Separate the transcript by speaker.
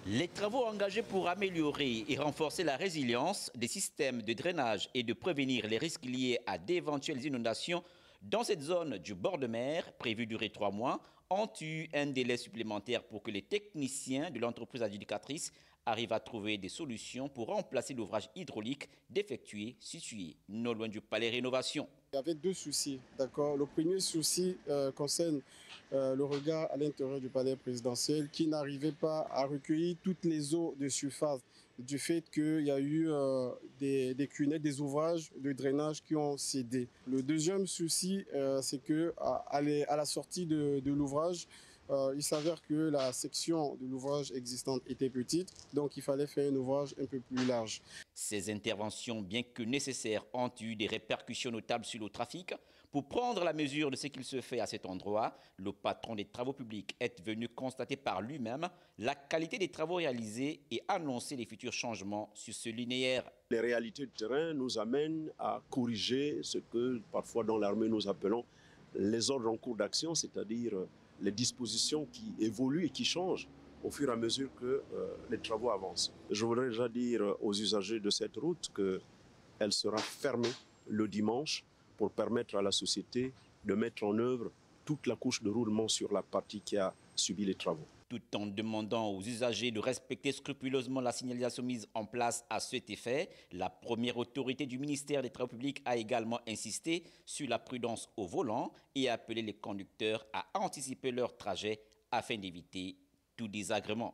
Speaker 1: Les travaux engagés pour améliorer et renforcer la résilience des systèmes de drainage et de prévenir les risques liés à d'éventuelles inondations dans cette zone du bord de mer, prévue durer 3 mois, ont eu un délai supplémentaire pour que les techniciens de l'entreprise adjudicatrice arrivent à trouver des solutions pour remplacer l'ouvrage hydraulique défectué situé non loin du palais Rénovation.
Speaker 2: Il y avait deux soucis, d'accord. Le premier souci concerne le regard à l'intérieur du palais présidentiel qui n'arrivait pas à recueillir toutes les eaux de surface du fait qu'il y a eu des cunettes, des ouvrages de drainage qui ont cédé. Le deuxième souci, c'est qu'à la sortie de l'ouvrage, il s'avère que la section de l'ouvrage existante était petite, donc il fallait faire un ouvrage un peu plus large.
Speaker 1: Ces interventions, bien que nécessaires, ont eu des répercussions notables sur le trafic. Pour prendre la mesure de ce qu'il se fait à cet endroit, le patron des travaux publics est venu constater par lui-même la qualité des travaux réalisés et annoncer les futurs changements sur ce linéaire.
Speaker 3: Les réalités de terrain nous amènent à corriger ce que parfois dans l'armée nous appelons les ordres en cours d'action, c'est-à-dire les dispositions qui évoluent et qui changent au fur et à mesure que les travaux avancent. Je voudrais déjà dire aux usagers de cette route qu'elle sera fermée le dimanche pour permettre à la société de mettre en œuvre toute la couche de roulement sur la partie qui a subi les travaux.
Speaker 1: Tout en demandant aux usagers de respecter scrupuleusement la signalisation mise en place à cet effet, la première autorité du ministère des Travaux publics a également insisté sur la prudence au volant et appelé les conducteurs à anticiper leur trajet afin d'éviter tout désagrément.